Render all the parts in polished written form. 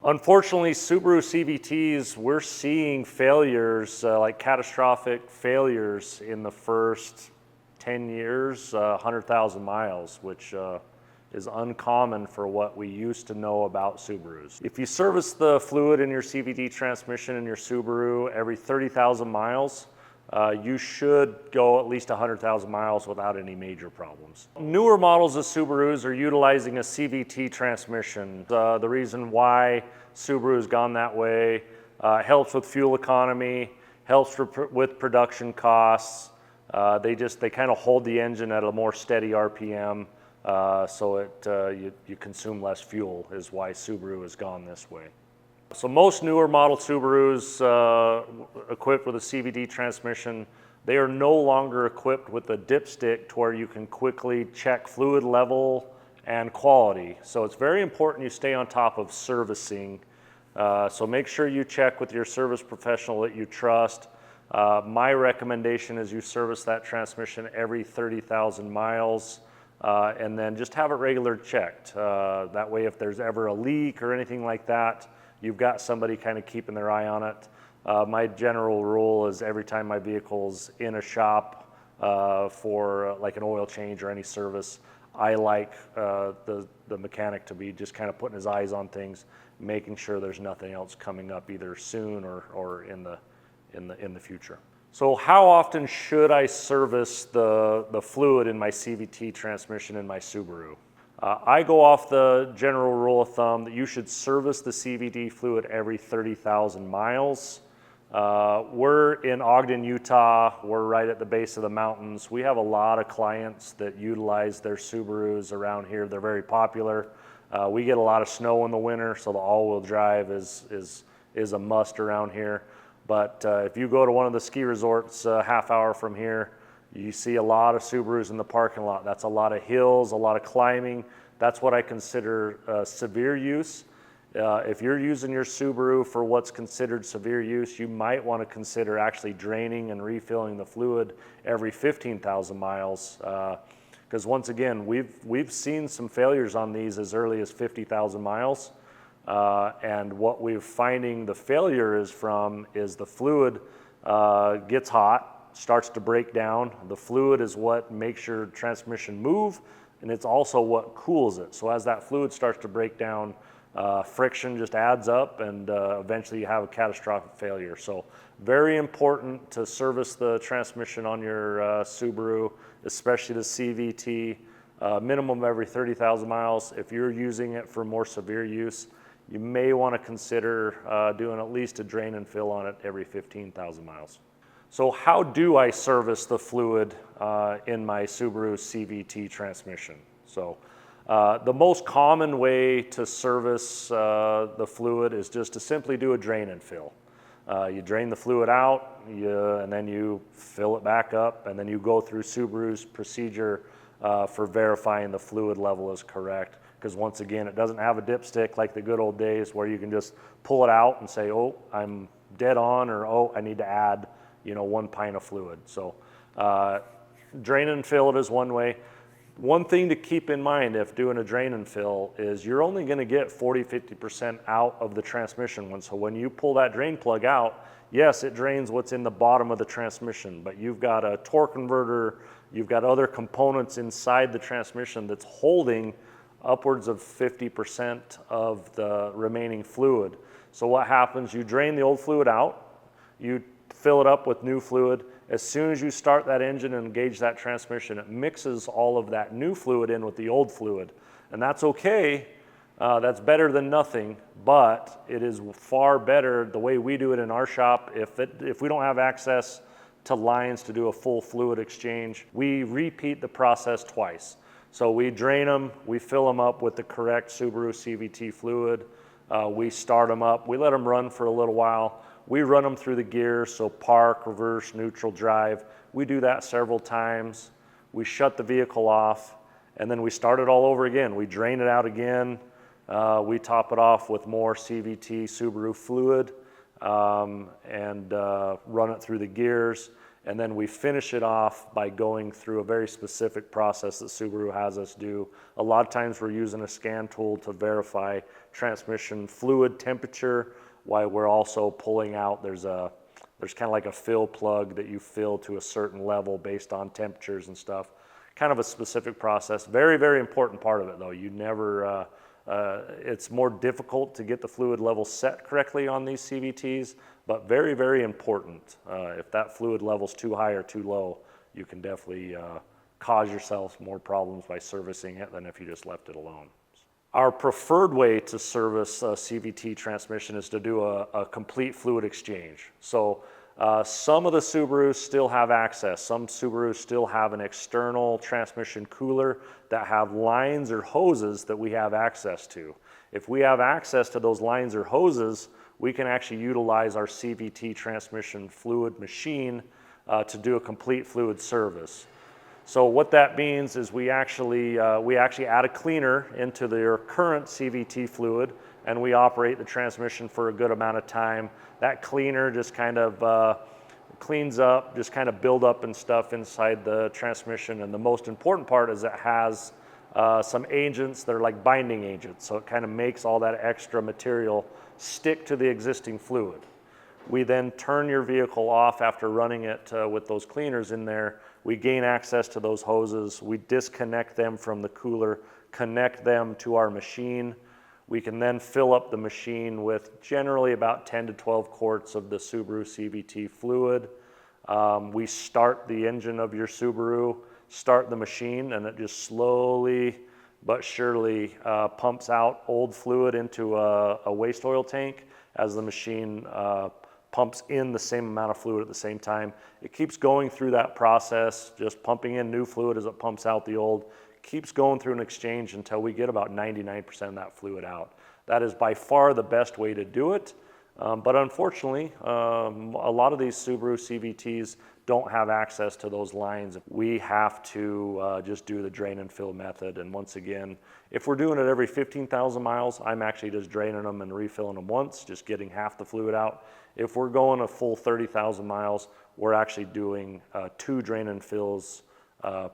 Unfortunately, Subaru CVTs, we're seeing failures, like catastrophic failures in the first 10 years, 100,000 miles, which is uncommon for what we used to know about Subarus. If you service the fluid in your CVT transmission in your Subaru every 30,000 miles, you should go at least 100,000 miles without any major problems. Newer models of Subarus are utilizing a CVT transmission. The reason why Subaru's gone that way helps with fuel economy, helps with production costs. They kind of hold the engine at a more steady RPM, so you consume less fuel is why Subaru has gone this way. So most newer model Subarus equipped with a CVT transmission, they are no longer equipped with a dipstick to where you can quickly check fluid level and quality. So it's very important you stay on top of servicing. So make sure you check with your service professional that you trust. My recommendation is you service that transmission every 30,000 miles and then just have it regular checked. That way if there's ever a leak or anything like that, you've got somebody kind of keeping their eye on it. My general rule is every time my vehicle's in a shop for like an oil change or any service, I like the mechanic to be just kind of putting his eyes on things, making sure there's nothing else coming up either soon or in the future. So how often should I service the fluid in my CVT transmission in my Subaru? I go off the general rule of thumb that you should service the CVT fluid every 30,000 miles. We're in Ogden, Utah. We're right at the base of the mountains. We have a lot of clients that utilize their Subarus around here. They're very popular. We get a lot of snow in the winter, so the all-wheel drive is a must around here. But if you go to one of the ski resorts a half hour from here, you see a lot of Subarus in the parking lot. That's a lot of hills, a lot of climbing. That's what I consider severe use. If you're using your Subaru for what's considered severe use, you might want to consider actually draining and refilling the fluid every 15,000 miles. Because once again, we've seen some failures on these as early as 50,000 miles. And what we're finding the failure is from is the fluid gets hot, starts to break down. The fluid is what makes your transmission move, and it's also what cools it. So as that fluid starts to break down, friction just adds up, and eventually you have a catastrophic failure. So very important to service the transmission on your Subaru, especially the CVT, minimum every 30,000 miles. If you're using it for more severe use, you may want to consider doing at least a drain and fill on it every 15,000 miles. So how do I service the fluid in my Subaru CVT transmission? So the most common way to service the fluid is just to simply do a drain and fill. You drain the fluid out, and then you fill it back up, and then you go through Subaru's procedure for verifying the fluid level is correct. Because once again, it doesn't have a dipstick like the good old days where you can just pull it out and say, oh, I'm dead on, or oh, I need to add 1 pint of fluid. So drain and fill it is one way. One thing to keep in mind if doing a drain and fill is you're only going to get 40–50% out of the transmission. So when you pull that drain plug out, yes, it drains what's in the bottom of the transmission, but you've got a torque converter, you've got other components inside the transmission that's holding upwards of 50% of the remaining fluid. So what happens, you drain the old fluid out, you fill it up with new fluid. As soon as you start that engine and engage that transmission, it mixes all of that new fluid in with the old fluid. And that's okay, that's better than nothing, but it is far better the way we do it in our shop. If we don't have access to lines to do a full fluid exchange, we repeat the process twice. So we drain them, we fill them up with the correct Subaru CVT fluid, we start them up, we let them run for a little while, we run them through the gears, so park, reverse, neutral, drive. We do that several times. We shut the vehicle off, and then we start it all over again. We drain it out again, we top it off with more CVT Subaru fluid, and run it through the gears. and then we finish it off by going through a very specific process that Subaru has us do. A lot of times we're using a scan tool to verify transmission fluid temperature, while we're also pulling out, there's kind of like a fill plug that you fill to a certain level based on temperatures and stuff. Kind of a specific process. Very, very important part of it though. You never, it's more difficult to get the fluid level set correctly on these CVTs, but very, very important. If that fluid level's too high or too low, you can definitely cause yourself more problems by servicing it than if you just left it alone. Our preferred way to service a CVT transmission is to do a complete fluid exchange. So some of the Subarus still have access. Some Subarus still have an external transmission cooler that have lines or hoses that we have access to. If we have access to those lines or hoses, we can actually utilize our CVT transmission fluid machine to do a complete fluid service. So what that means is we actually add a cleaner into their current CVT fluid, and we operate the transmission for a good amount of time. That cleaner just kind of cleans up, just kind of build up and stuff inside the transmission. And the most important part is it has some agents that are like binding agents. So it kind of makes all that extra material stick to the existing fluid. We then turn your vehicle off after running it with those cleaners in there. We gain access to those hoses. We disconnect them from the cooler, connect them to our machine. We can then fill up the machine with generally about 10 to 12 quarts of the Subaru CVT fluid. We start the engine of your Subaru, start the machine, and it just slowly but surely pumps out old fluid into a waste oil tank as the machine pumps in the same amount of fluid at the same time. It keeps going through that process, just pumping in new fluid as it pumps out the old. Keeps going through an exchange until we get about 99% of that fluid out. That is by far the best way to do it. But unfortunately, a lot of these Subaru CVTs don't have access to those lines. We have to just do the drain and fill method. And once again, if we're doing it every 15,000 miles, I'm actually just draining them and refilling them once, just getting half the fluid out. If we're going a full 30,000 miles, we're actually doing 2 drain and fills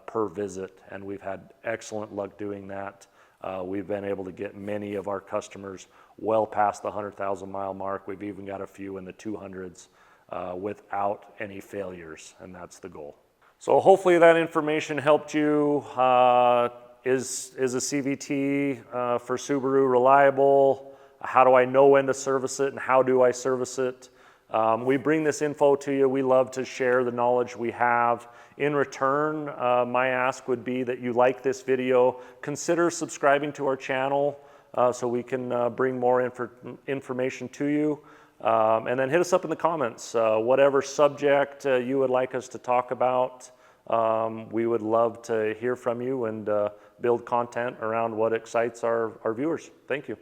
per visit, and we've had excellent luck doing that. We've been able to get many of our customers well past the 100,000 mile mark. We've even got a few in the 200s without any failures, and that's the goal. So hopefully that information helped you. Is a CVT for Subaru reliable? How do I know when to service it, and how do I service it? We bring this info to you. We love to share the knowledge we have. In return, my ask would be that you like this video, consider subscribing to our channel so we can bring more information to you. And then hit us up in the comments. Whatever subject you would like us to talk about, we would love to hear from you and build content around what excites our viewers. Thank you.